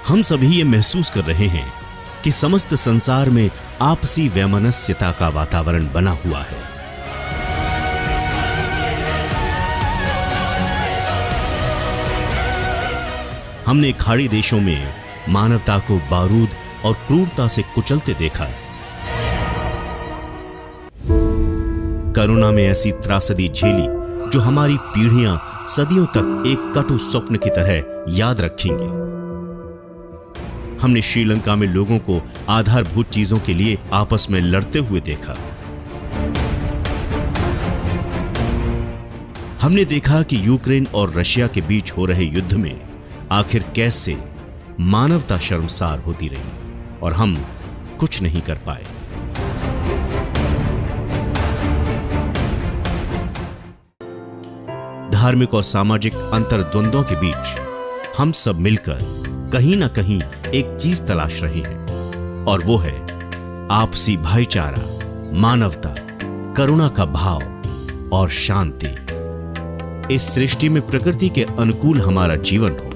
हम सभी ये महसूस कर रहे हैं कि समस्त संसार में आपसी वैमनस्यता का वातावरण बना हुआ है। हमने खाड़ी देशों में मानवता को बारूद और क्रूरता से कुचलते देखा। कोरोना में ऐसी त्रासदी झेली जो हमारी पीढ़ियां सदियों तक एक कटु स्वप्न की तरह याद रखेंगी। हमने श्रीलंका में लोगों को आधारभूत चीजों के लिए आपस में लड़ते हुए देखा। हमने देखा कि यूक्रेन और रशिया के बीच हो रहे युद्ध में आखिर कैसे मानवता शर्मसार होती रही और हम कुछ नहीं कर पाए। धार्मिक और सामाजिक अंतर्द्वंद्वों के बीच हम सब मिलकर कहीं ना कहीं एक चीज तलाश रहे हैं और वो है आपसी भाईचारा, मानवता, करुणा का भाव और शांति। इस सृष्टि में प्रकृति के अनुकूल हमारा जीवन हो,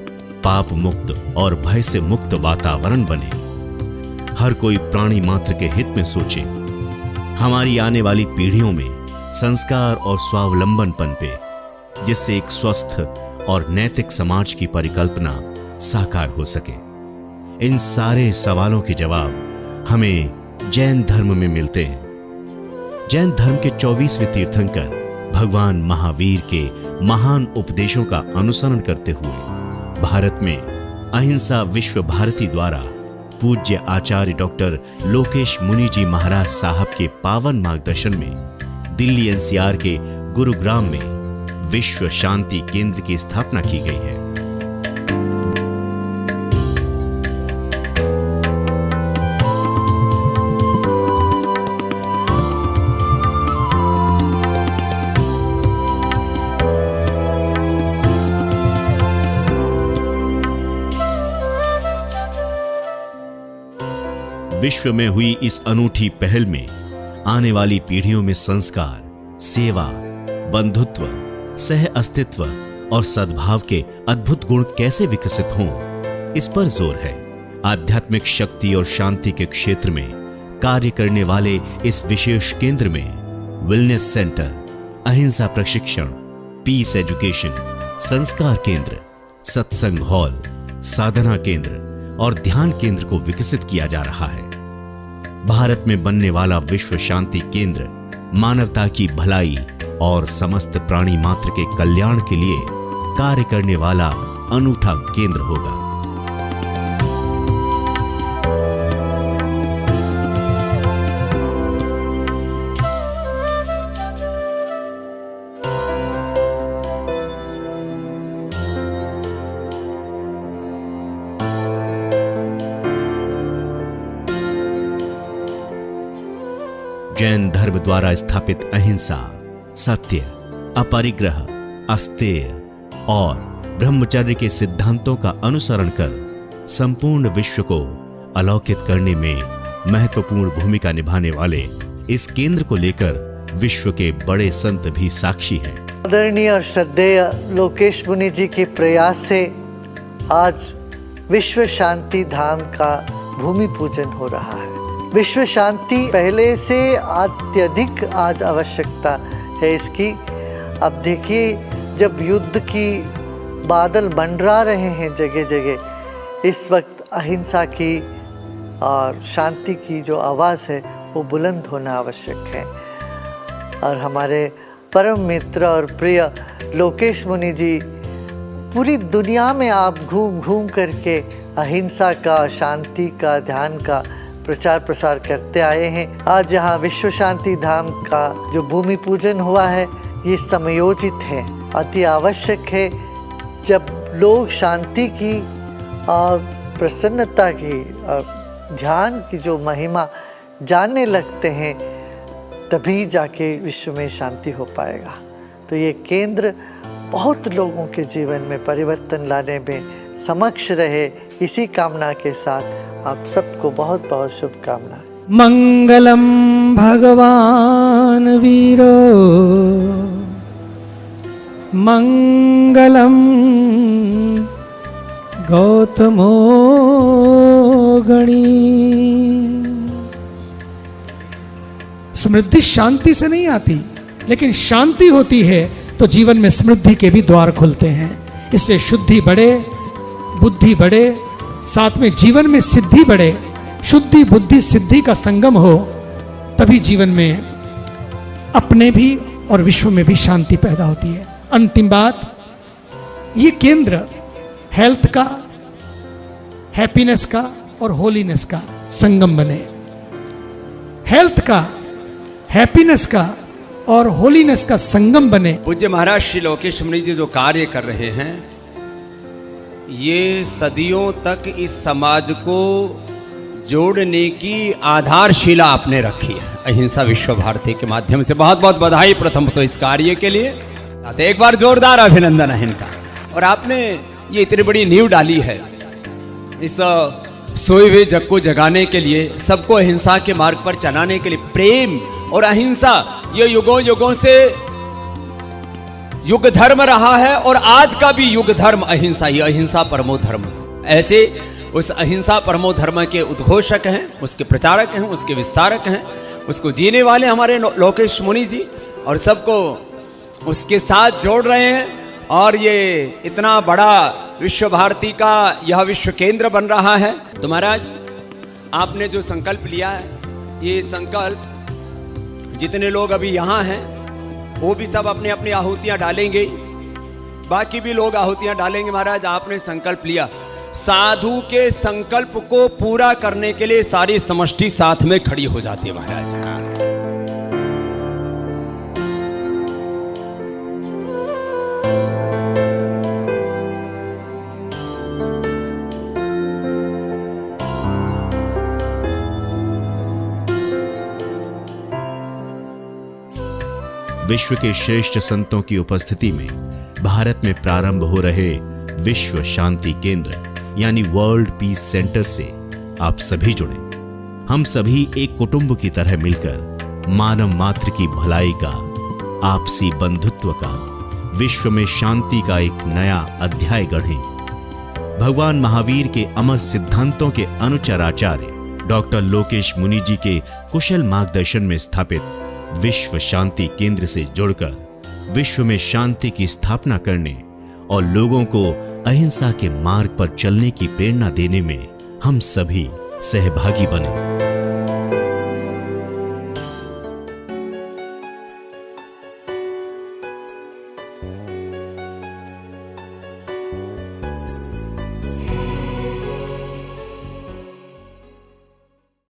पाप मुक्त और भय से मुक्त वातावरण बने। हर कोई प्राणी मात्र के हित में सोचे। हमारी आने वाली पीढ़ियों में संस्कार और स्वावलंबन पनपे, जिससे एक स्वस्थ और नैतिक समाज की परिकल्पना साकार हो सके। इन सारे सवालों के जवाब हमें जैन धर्म में मिलते हैं। जैन धर्म के 24वें तीर्थंकर भगवान महावीर के महान उपदेशों का अनुसरण करते हुए भारत में अहिंसा विश्व भारती द्वारा पूज्य आचार्य डॉक्टर लोकेश मुनि जी महाराज साहब के पावन मार्गदर्शन में दिल्ली एनसीआर के गुरुग्राम में विश्व शांति केंद्र की स्थापना की गई है। विश्व में हुई इस अनूठी पहल में आने वाली पीढ़ियों में संस्कार, सेवा, बंधुत्व, सह अस्तित्व और सद्भाव के अद्भुत गुण कैसे विकसित हों, इस पर जोर है। आध्यात्मिक शक्ति और शांति के क्षेत्र में कार्य करने वाले इस विशेष केंद्र में वेलनेस सेंटर, अहिंसा प्रशिक्षण, पीस एजुकेशन, संस्कार केंद्र, सत्संग हॉल, साधना केंद्र और ध्यान केंद्र को विकसित किया जा रहा है। भारत में बनने वाला विश्व शांति केंद्र मानवता की भलाई और समस्त प्राणी मात्र के कल्याण के लिए कार्य करने वाला अनूठा केंद्र होगा। जैन धर्म द्वारा स्थापित अहिंसा, सत्य, अपरिग्रह, अस्तेय और ब्रह्मचर्य के सिद्धांतों का अनुसरण कर संपूर्ण विश्व को अलौकित करने में महत्वपूर्ण भूमिका निभाने वाले इस केंद्र को लेकर विश्व के बड़े संत भी साक्षी हैं। आदरणीय और श्रद्धेय लोकेश मुनि जी के प्रयास से आज विश्व शांति धाम का भूमि पूजन हो रहा है। विश्व शांति पहले से अत्यधिक आज आवश्यकता है इसकी। अब देखिए, जब युद्ध की बादल मंडरा रहे हैं जगह जगह, इस वक्त अहिंसा की और शांति की जो आवाज़ है वो बुलंद होना आवश्यक है। और हमारे परम मित्र और प्रिय लोकेश मुनि जी पूरी दुनिया में आप घूम घूम करके अहिंसा का, शांति का, ध्यान का प्रचार प्रसार करते आए हैं। आज यहाँ विश्व शांति धाम का जो भूमि पूजन हुआ है ये समयोचित है, अति आवश्यक है। जब लोग शांति की और प्रसन्नता की और ध्यान की जो महिमा जानने लगते हैं तभी जाके विश्व में शांति हो पाएगा। तो ये केंद्र बहुत लोगों के जीवन में परिवर्तन लाने में समक्ष रहे, इसी कामना के साथ आप सबको बहुत बहुत शुभकामनाएं। मंगलम भगवान वीरो मंगलम गौतमो गणी। समृद्धि शांति से नहीं आती, लेकिन शांति होती है तो जीवन में समृद्धि के भी द्वार खुलते हैं। इससे शुद्धि बढ़े, बुद्धि बढ़े, साथ में जीवन में सिद्धि बढ़े। शुद्धि बुद्धि सिद्धि का संगम हो, तभी जीवन में अपने भी और विश्व में भी शांति पैदा होती है। अंतिम बात, ये केंद्र हेल्थ का, हैप्पीनेस का और होलीनेस का संगम बने। हेल्थ का, हैप्पीनेस का और होलीनेस का संगम बने। पूज्य महाराज श्री लोकेश मुनि जी जो कार्य कर रहे हैं, ये सदियों तक इस समाज को जोड़ने की आधारशिला आपने रखी है। अहिंसा विश्व भारती के माध्यम से बहुत बहुत बधाई प्रथम तो इस कार्य के लिए। एक बार जोरदार अभिनंदन है इनका। और आपने ये इतनी बड़ी नींव डाली है इस सोए हुए जग को जगाने के लिए, सबको अहिंसा के मार्ग पर चलाने के लिए। प्रेम और अहिंसा ये युगों युगों से युग धर्म रहा है और आज का भी युग धर्म अहिंसा ही, अहिंसा परमो धर्म। ऐसे उस अहिंसा परमो धर्म के उद्घोषक हैं, उसके प्रचारक हैं, उसके विस्तारक हैं, उसको जीने वाले हमारे लोकेश मुनि जी, और सबको उसके साथ जोड़ रहे हैं। और ये इतना बड़ा विश्व भारती का यह विश्व केंद्र बन रहा है। तो महाराज आपने जो संकल्प लिया है, ये संकल्प जितने लोग अभी यहाँ हैं वो भी सब अपनी अपनी आहुतियाँ डालेंगे, बाकी भी लोग आहुतियाँ डालेंगे। महाराज आपने संकल्प लिया, साधु के संकल्प को पूरा करने के लिए सारी समष्टि साथ में खड़ी हो जाती है महाराज। विश्व के श्रेष्ठ संतों की उपस्थिति में भारत में प्रारंभ हो रहे विश्व शांति केंद्र यानी वर्ल्ड पीस सेंटर से आप सभी जुड़े। हम सभी एक कुटुंब की तरह मिलकर मानव मात्र की भलाई का, आपसी बंधुत्व का, विश्व में शांति का एक नया अध्याय गढ़ें। भगवान महावीर के अमर सिद्धांतों के अनुचर आचार्य डॉक्टर लोकेश मुनि जी के कुशल मार्गदर्शन में स्थापित विश्व शांति केंद्र से जुड़कर विश्व में शांति की स्थापना करने और लोगों को अहिंसा के मार्ग पर चलने की प्रेरणा देने में हम सभी सहभागी बने।